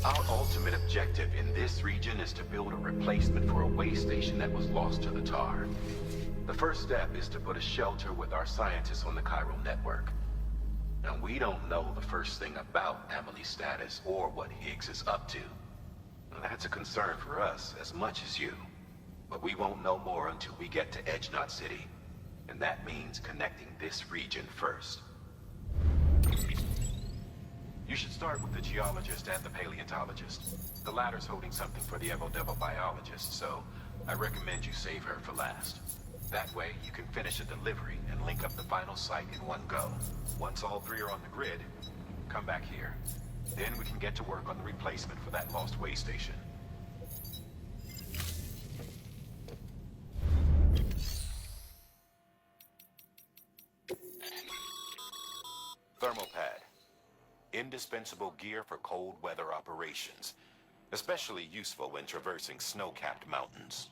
Our ultimate objective in this region is to build a replacement for a way station that was lost to the tar. The first step is to put a shelter with our scientists on the chiral network. Now, we don't know the first thing about Emily's status or what Higgs is up to. Now, that's a concern for us as much as you. But we won't know more until we get to Edge Knot City. And that means connecting this region first. You should start with the geologist and the paleontologist. The latter's holding something for the Evo-Devo biologist, so I recommend you save her for last. That way, you can finish a delivery and link up the final site in one go. Once all three are on the grid, come back here. Then we can get to work on the replacement for that lost way station. Thermal pad. Indispensable gear for cold weather operations. Especially useful when traversing snow-capped mountains.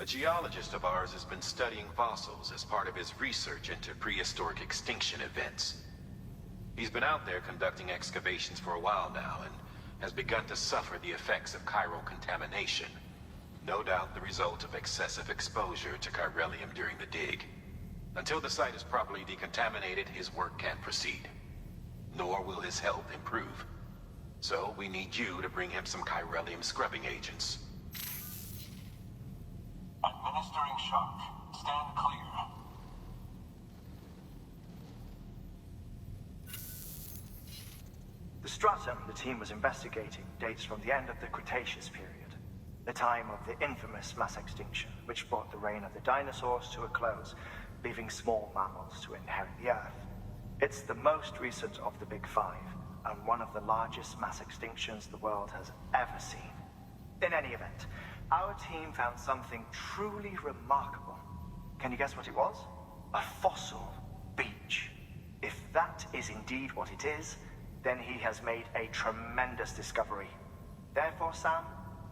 A geologist of ours has been studying fossils as part of his research into prehistoric extinction events. He's been out there conducting excavations for a while now and has begun to suffer the effects of chiral contamination. No doubt the result of excessive exposure to chiralium during the dig. Until the site is properly decontaminated, his work can't proceed. Nor will his health improve. So we need you to bring him some chiralium scrubbing agents. Administering shock. Stand clear. The stratum the team was investigating dates from the end of the Cretaceous period, the time of the infamous mass extinction, which brought the reign of the dinosaurs to a close, leaving small mammals to inherit the Earth. It's the most recent of the Big Five, and one of the largest mass extinctions the world has ever seen. In any event, our team found something truly remarkable. Can you guess what it was? A fossil beach. If that is indeed what it is, then he has made a tremendous discovery. Therefore, Sam,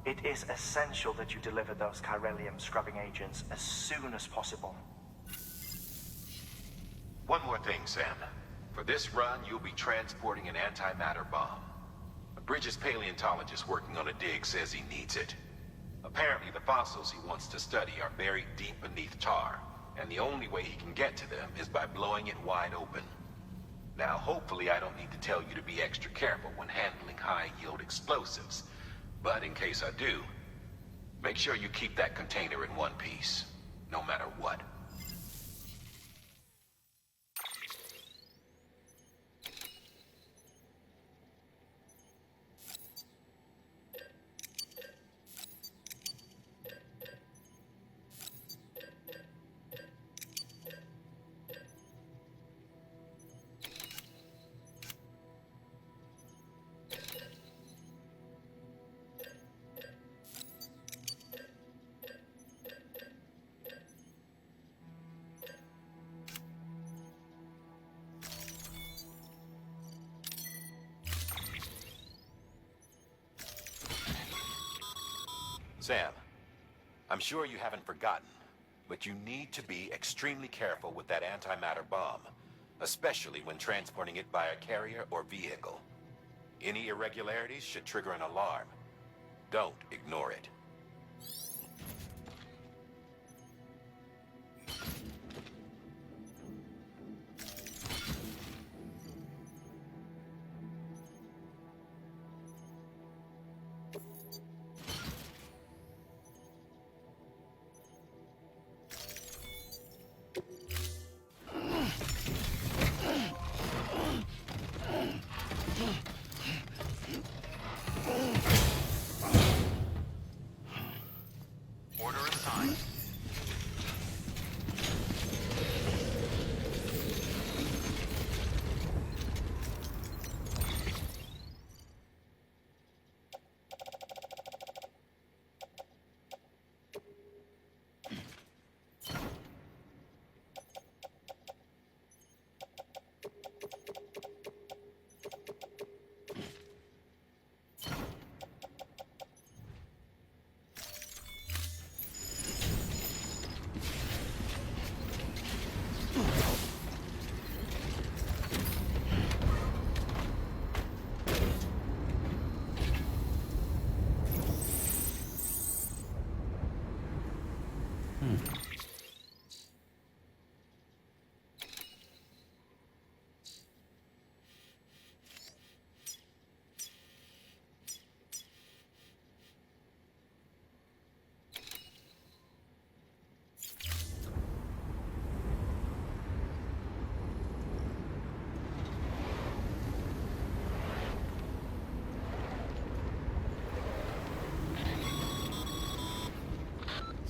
it is essential that you deliver those chiralium scrubbing agents as soon as possible. One more thing, Sam. For this run, you'll be transporting an antimatter bomb. A Bridges paleontologist working on a dig says he needs it. Apparently, the fossils he wants to study are buried deep beneath tar, and the only way he can get to them is by blowing it wide open. Now, hopefully I don't need to tell you to be extra careful when handling high-yield explosives, but in case I do, make sure you keep that container in one piece, no matter what. Sam, I'm sure you haven't forgotten, but you need to be extremely careful with that antimatter bomb, especially when transporting it by a carrier or vehicle. Any irregularities should trigger an alarm. Don't ignore it.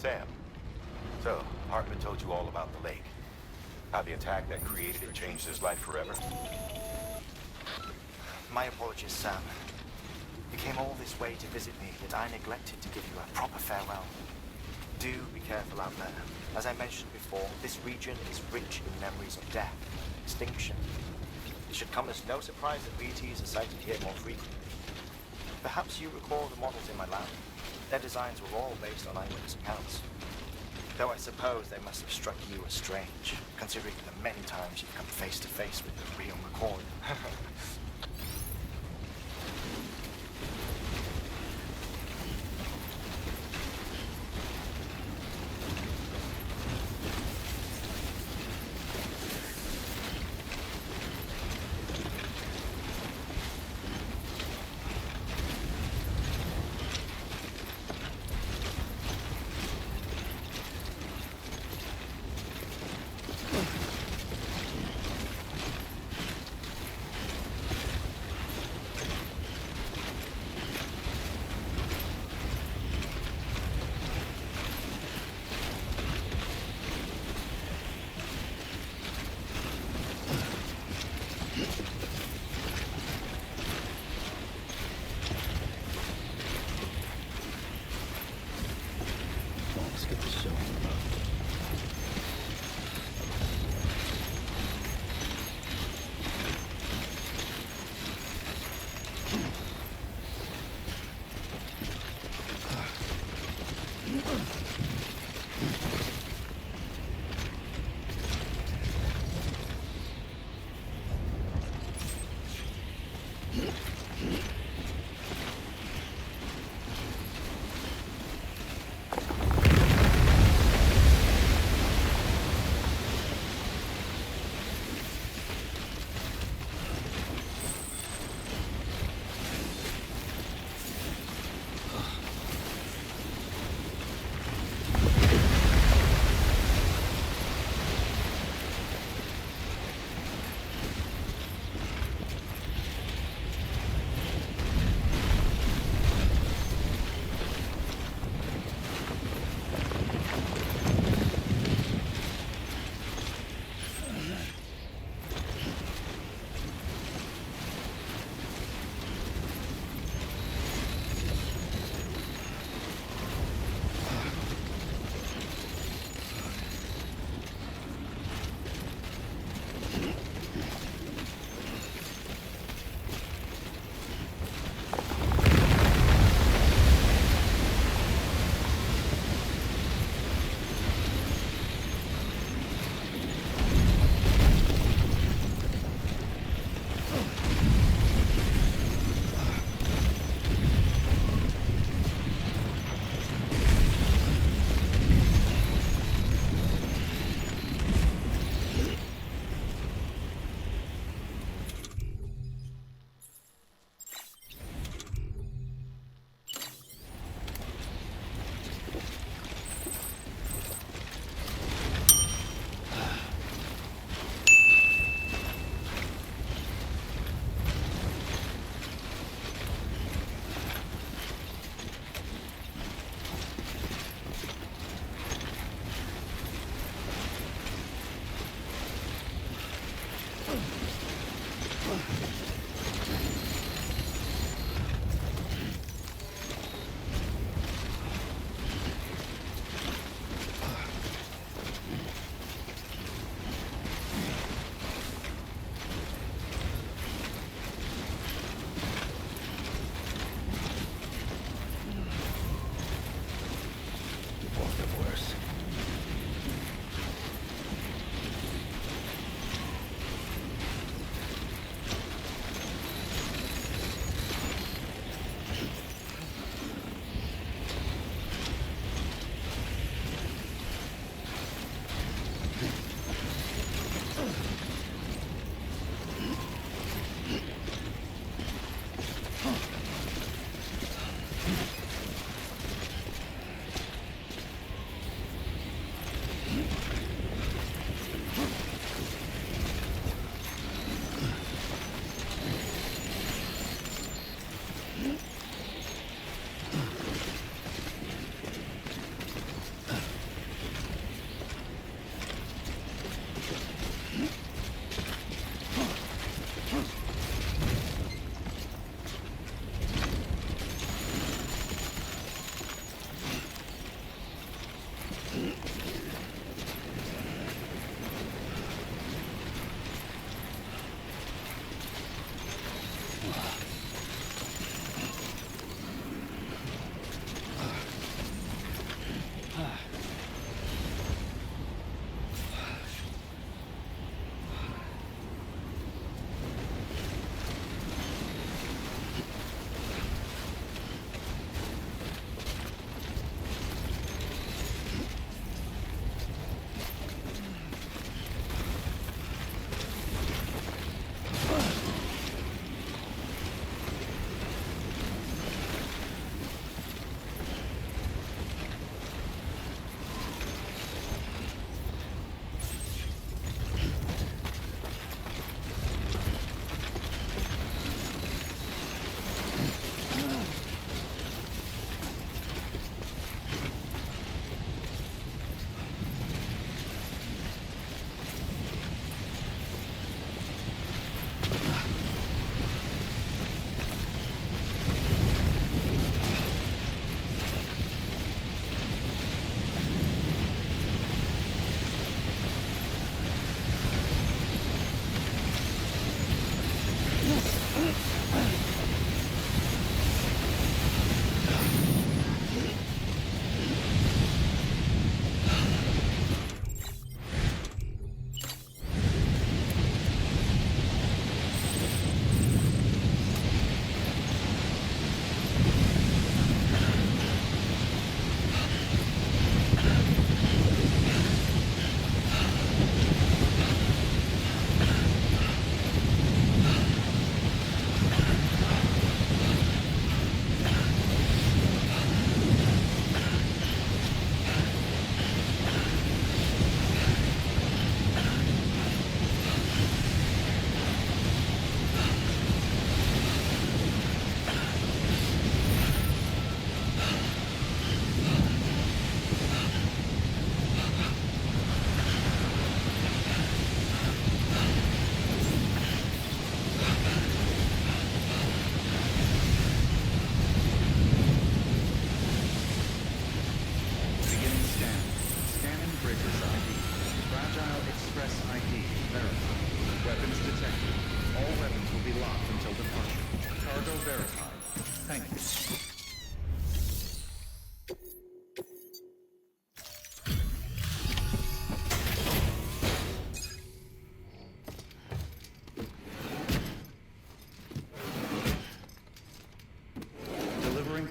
Sam, so Hartman told you all about the lake. How the attack that created it changed his life forever? My apologies, Sam. You came all this way to visit me, yet I neglected to give you a proper farewell. Do be careful out there. As I mentioned before, this region is rich in memories of death, extinction. It should come as no surprise that BTs are sighted here more frequently. Perhaps you recall the models in my lab. Their designs were all based on eyewitness accounts. Though I suppose they must have struck you as strange, considering the many times you've come face to face with the real McCoy.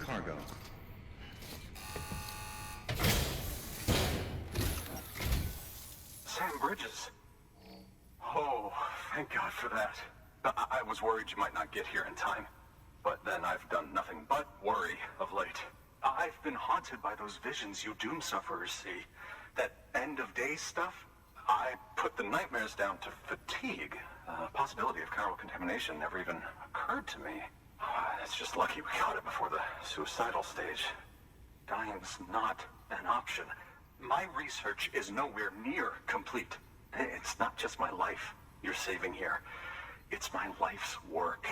cargo. Sam Bridges. Oh, thank God for that. I was worried you might not get here in time. But then I've done nothing but worry of late. I've been haunted by those visions you doom sufferers see. That end of days stuff. I put the nightmares down to fatigue. The possibility of chiral contamination never even occurred to me. It's just lucky we caught it before the suicidal stage. Dying's not an option. My research is nowhere near complete. It's not just my life you're saving here. It's my life's work.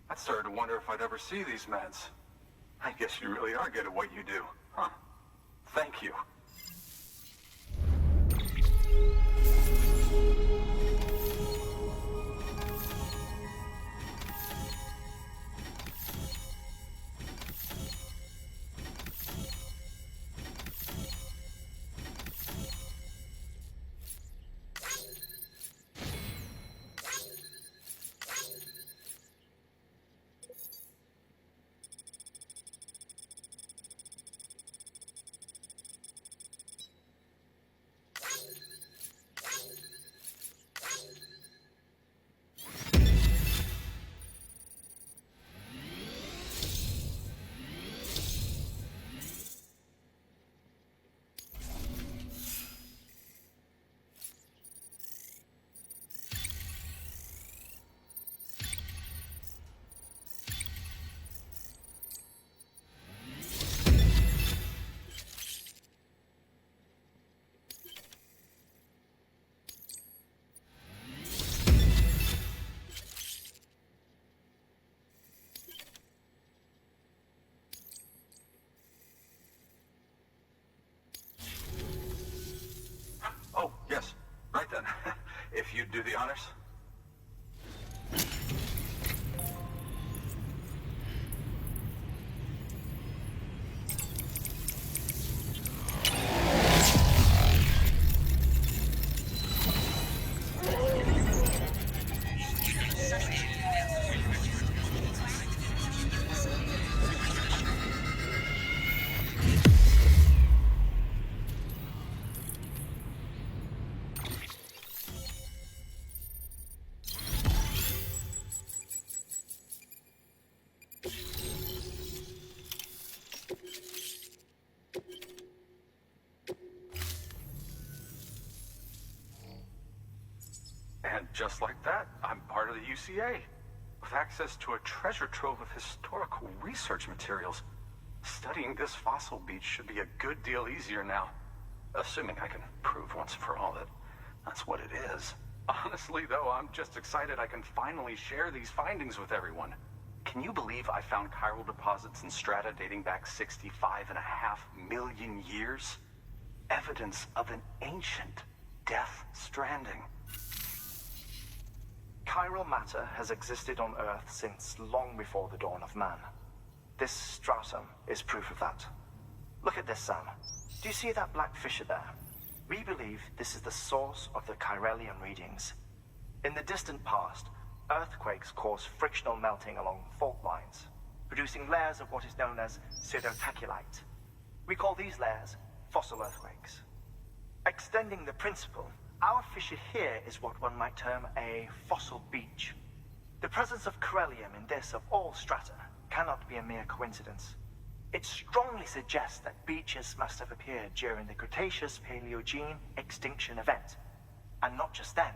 I started to wonder if I'd ever see these meds. I guess you really are good at what you do, huh? Thank you. Oh, yes. Right then. If you'd do the honors. And just like that, I'm part of the UCA, with access to a treasure trove of historical research materials. Studying this fossil beach should be a good deal easier now, assuming I can prove once for all that that's what it is. Honestly, though, I'm just excited I can finally share these findings with everyone. Can you believe I found chiral deposits in strata dating back 65.5 million years? Evidence of an ancient death stranding. Chiral matter has existed on Earth since long before the dawn of man. This stratum is proof of that. Look at this, Sam. Do you see that black fissure there? We believe this is the source of the Chiralian readings. In the distant past, earthquakes cause frictional melting along fault lines, producing layers of what is known as pseudotaculite. We call these layers fossil earthquakes. Extending the principle, our fissure here is what one might term a fossil beach. The presence of corellium in this of all strata cannot be a mere coincidence. It strongly suggests that beaches must have appeared during the Cretaceous-Paleogene extinction event. And not just then.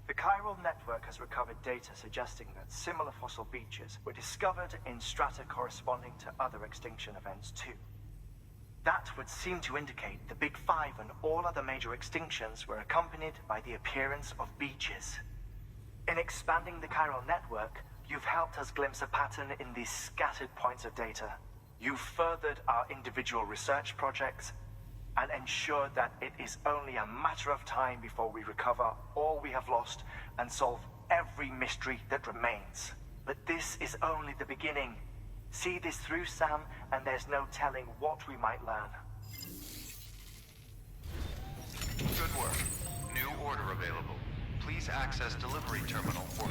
The chiral network has recovered data suggesting that similar fossil beaches were discovered in strata corresponding to other extinction events too. That would seem to indicate the Big Five and all other major extinctions were accompanied by the appearance of beaches. In expanding the chiral network, you've helped us glimpse a pattern in these scattered points of data. You've furthered our individual research projects and ensured that it is only a matter of time before we recover all we have lost and solve every mystery that remains. But this is only the beginning. See this through, Sam, and there's no telling what we might learn. Good work. New order available. Please access delivery terminal for...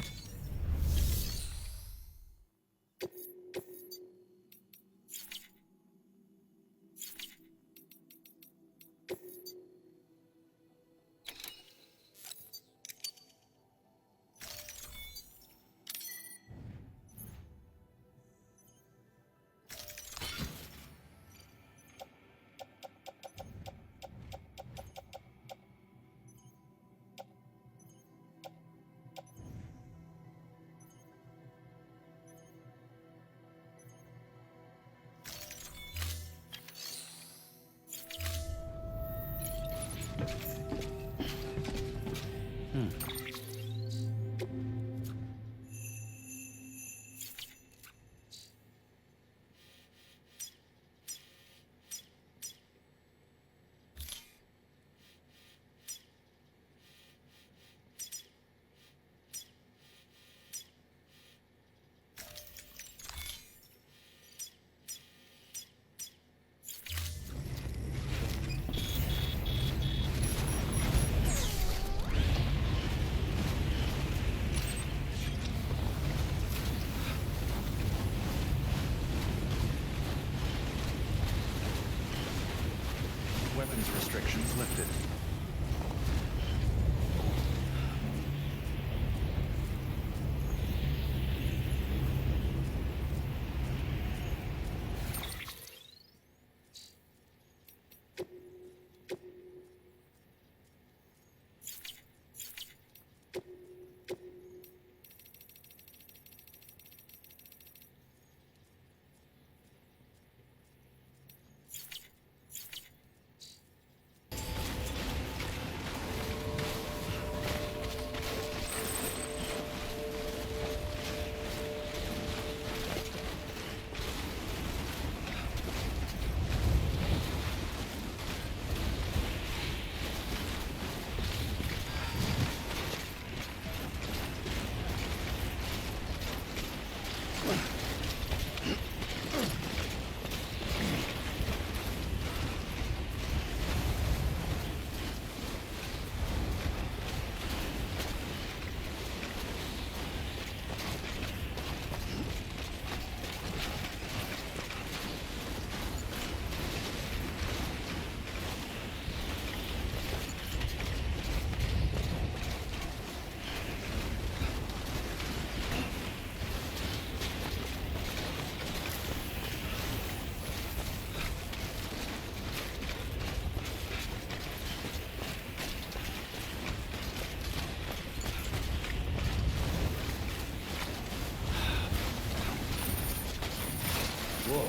Weapons restrictions lifted. Whoa.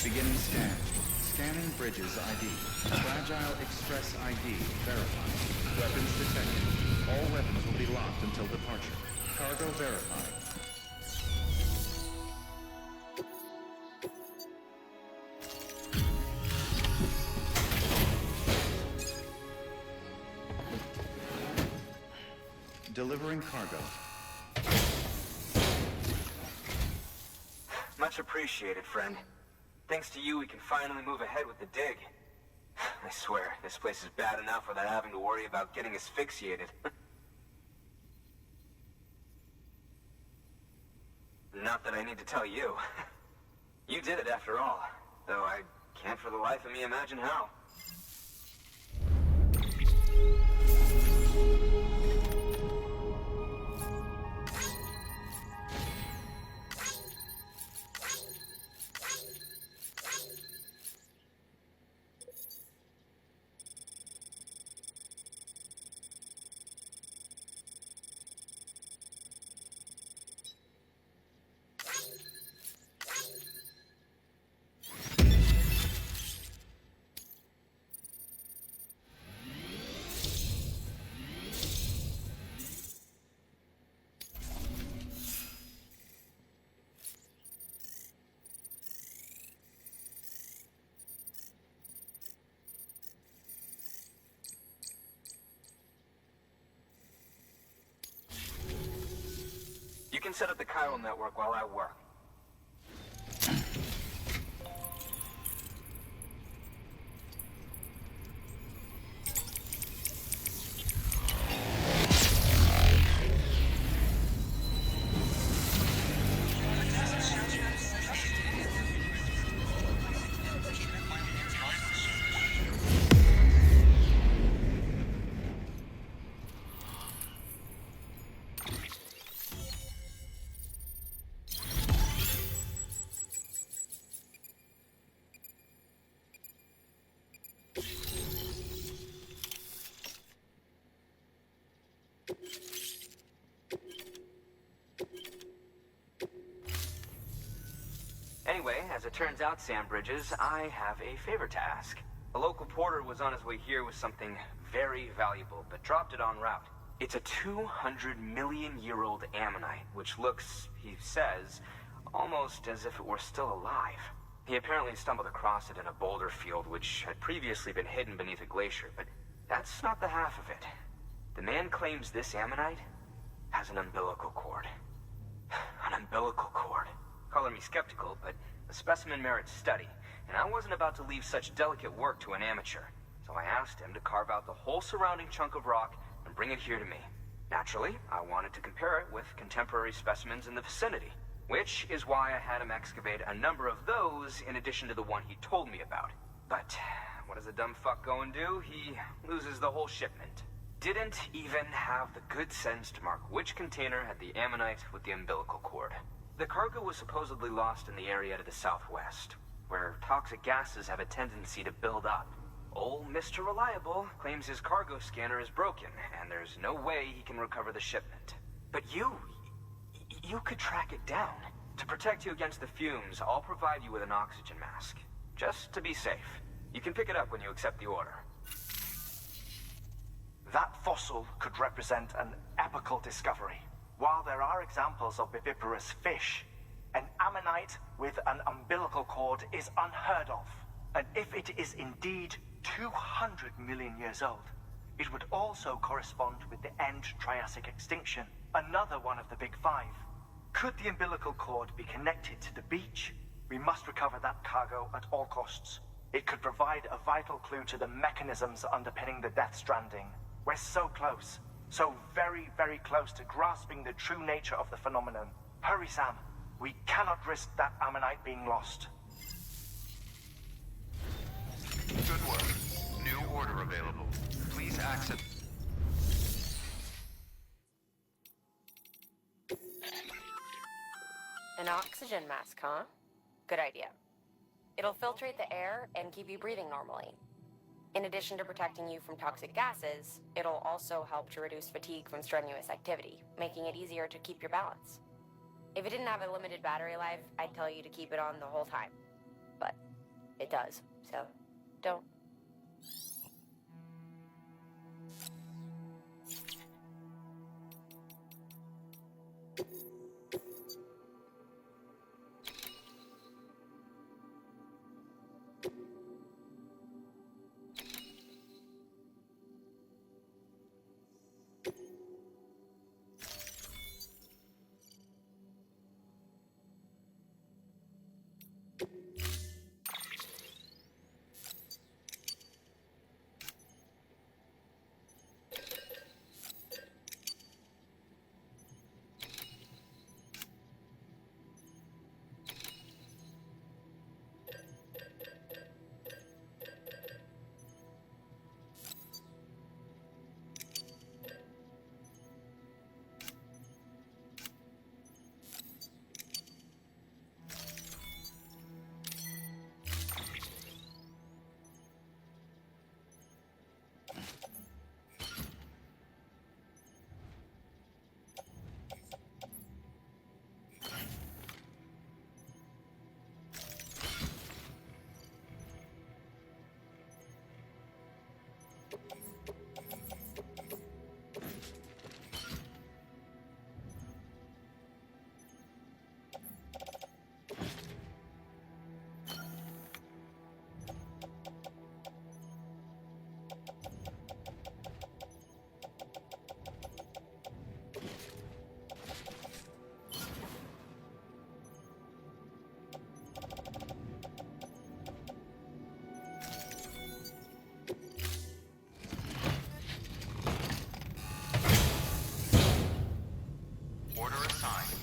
Beginning scan. Scanning bridges ID. Fragile Express ID verified. Weapons detected. All weapons will be locked until departure. Cargo verified. Delivering cargo. Much appreciated, friend. Thanks to you, we can finally move ahead with the dig. I swear, this place is bad enough without having to worry about getting asphyxiated. Not that I need to tell you. You did it after all, though I can't for the life of me imagine how. You can set up the chiral network while I work. Anyway, as it turns out, Sam Bridges, I have a favor to ask. A local porter was on his way here with something very valuable, but dropped it en route. It's a 200-million-year-old ammonite, which looks, he says, almost as if it were still alive. He apparently stumbled across it in a boulder field which had previously been hidden beneath a glacier, but that's not the half of it. The man claims this ammonite has an umbilical cord. An umbilical cord. Color me skeptical, but The specimen merits study, and I wasn't about to leave such delicate work to an amateur. So I asked him to carve out the whole surrounding chunk of rock and bring it here to me. Naturally, I wanted to compare it with contemporary specimens in the vicinity, which is why I had him excavate a number of those in addition to the one he told me about. But what does a dumb fuck go and do? He loses the whole shipment. Didn't even have the good sense to mark which container had the ammonite with the umbilical cord. The cargo was supposedly lost in the area to the southwest, where toxic gases have a tendency to build up. Old Mr. Reliable claims his cargo scanner is broken, and there's no way he can recover the shipment. But you could track it down. To protect you against the fumes, I'll provide you with an oxygen mask. Just to be safe. You can pick it up when you accept the order. That fossil could represent an epochal discovery. While there are examples of viviparous fish, an ammonite with an umbilical cord is unheard of. And if it is indeed 200 million years old, it would also correspond with the end Triassic extinction, another one of the big five. Could the umbilical cord be connected to the beach? We must recover that cargo at all costs. It could provide a vital clue to the mechanisms underpinning the Death Stranding. We're so close. So very, very close to grasping the true nature of the phenomenon. Hurry, Sam. We cannot risk that ammonite being lost. Good work. New order available. Please access... An oxygen mask, huh? Good idea. It'll filtrate the air and keep you breathing normally. In addition to protecting you from toxic gases, it'll also help to reduce fatigue from strenuous activity, making it easier to keep your balance. If it didn't have a limited battery life, I'd tell you to keep it on the whole time. But it does, so don't. Order assigned.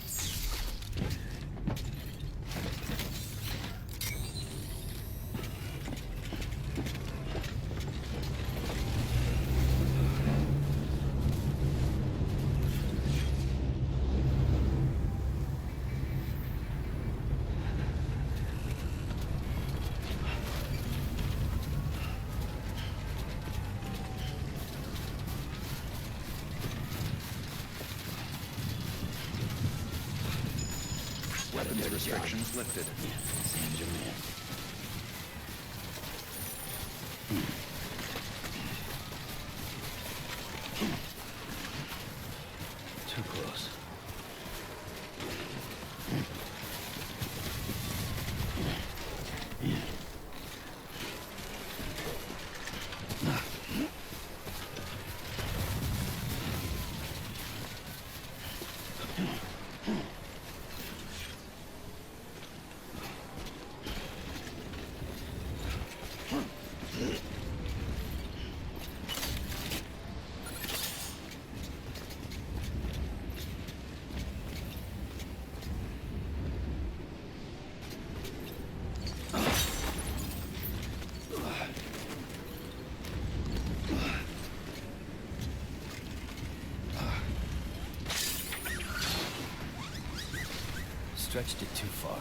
Weapons restrictions lifted. Too close. stretched it too far.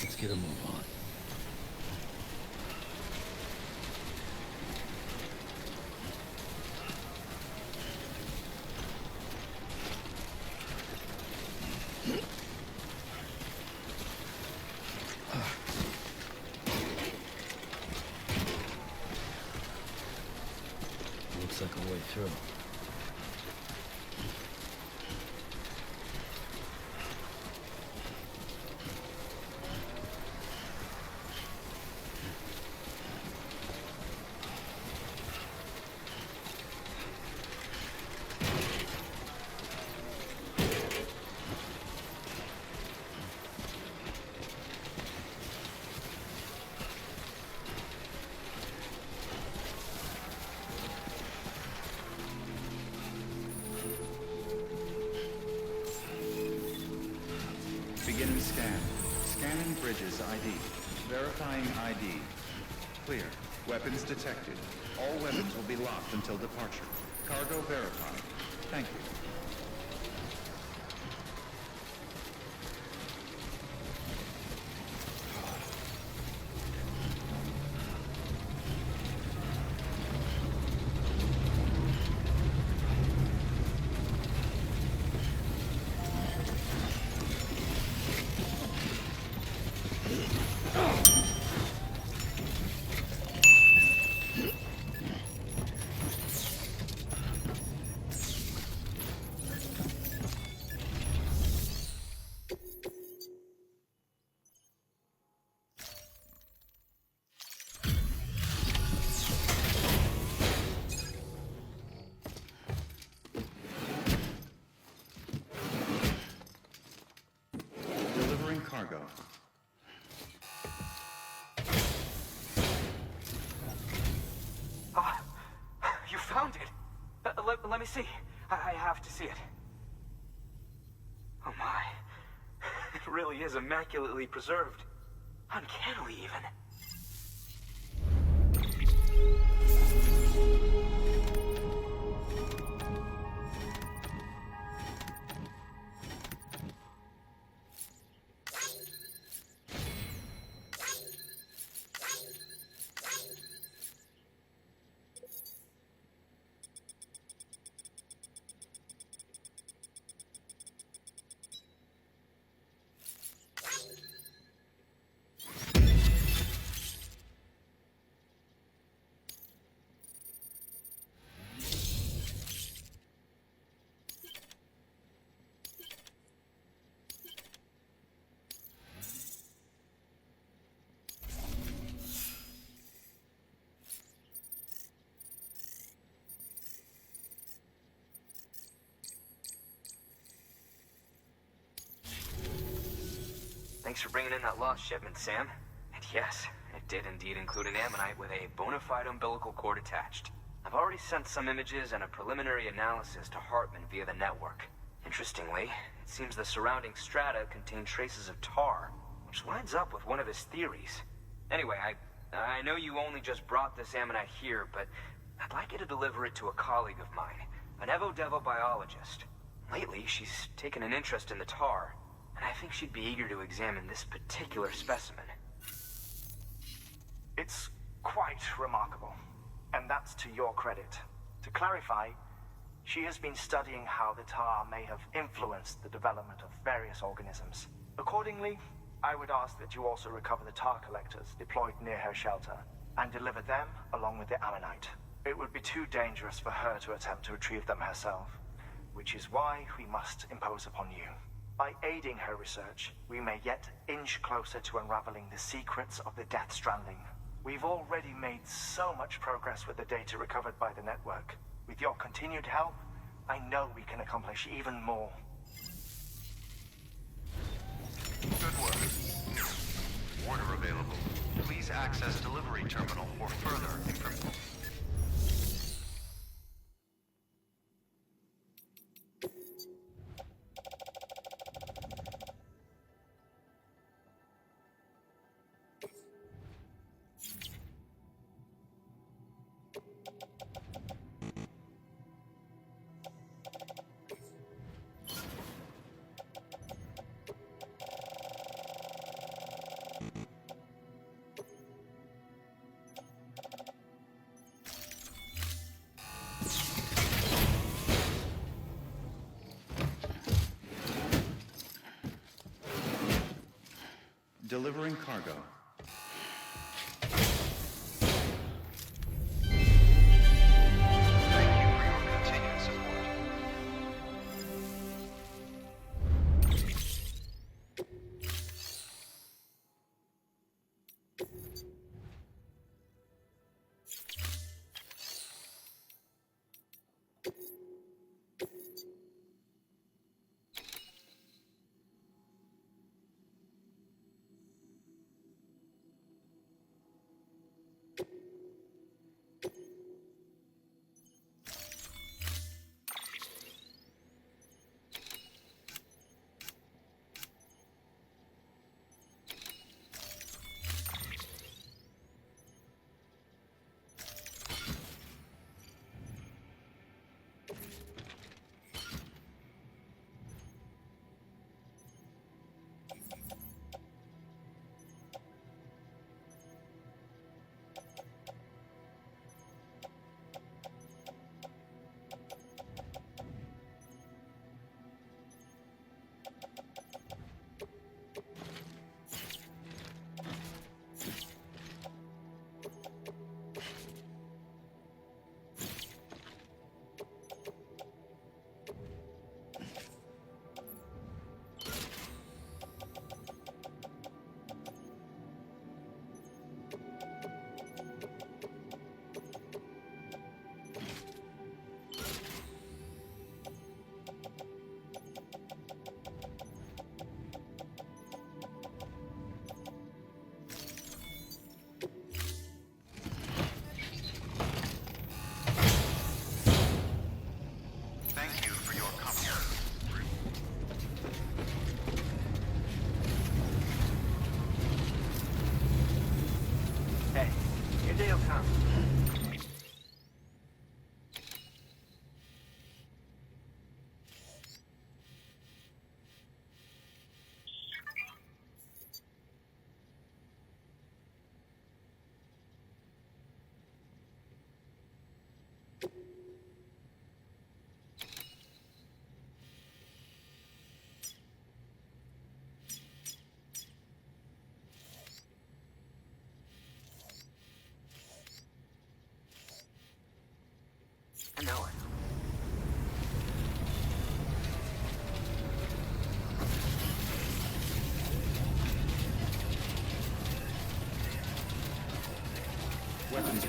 Let's get a move on. Looks like a way through. Scan. Scanning bridges ID. Verifying ID. Clear. Weapons detected. All weapons will be locked until departure. Cargo verified. Thank you. Cargo. You found it. Let me see. I have to see it. Oh my. It really is immaculately preserved. Uncannily even. Thanks for bringing in that lost shipment, Sam. And yes, it did indeed include an ammonite with a bona fide umbilical cord attached. I've already sent some images and a preliminary analysis to Hartman via the network. Interestingly, it seems the surrounding strata contain traces of tar, which lines up with one of his theories. Anyway, I know you only just brought this ammonite here, but I'd like you to deliver it to a colleague of mine, an Evo-Devo biologist. Lately, she's taken an interest in the tar, and I think she'd be eager to examine this particular specimen. It's quite remarkable, and that's to your credit. To clarify, she has been studying how the tar may have influenced the development of various organisms. Accordingly, I would ask that you also recover the tar collectors deployed near her shelter, and deliver them along with the ammonite. It would be too dangerous for her to attempt to retrieve them herself, which is why we must impose upon you. By aiding her research, we may yet inch closer to unraveling the secrets of the Death Stranding. We've already made so much progress with the data recovered by the network. With your continued help, I know we can accomplish even more. Good work. New order available. Please access delivery terminal for further information. Delivering cargo. Thank you for your continued support.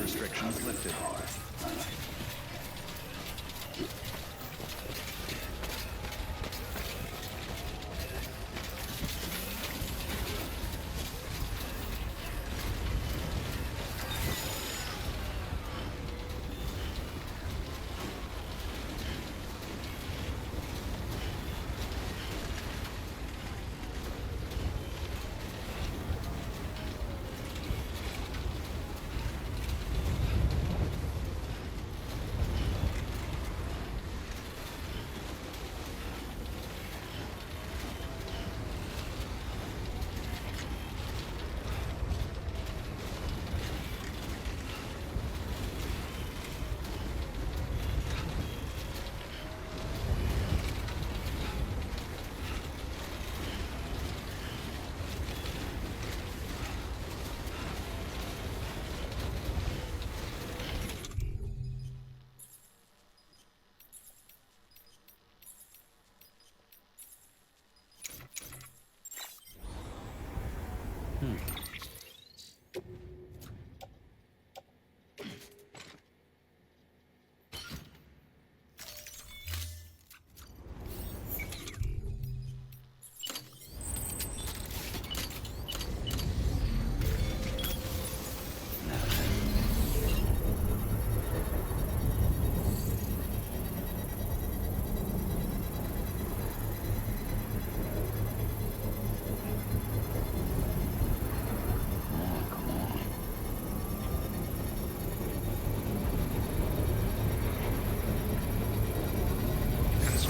restrictions lifted.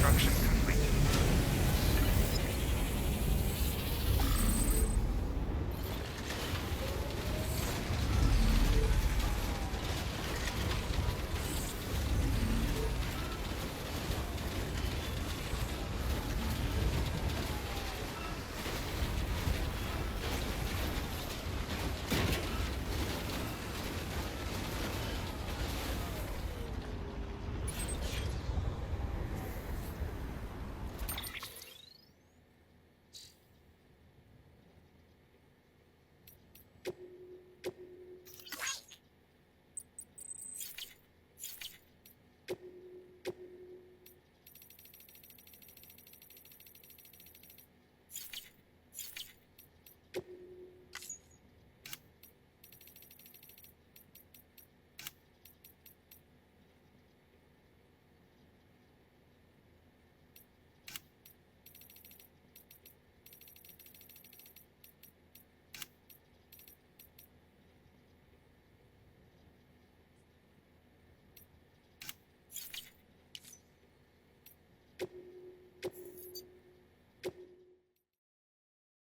Construction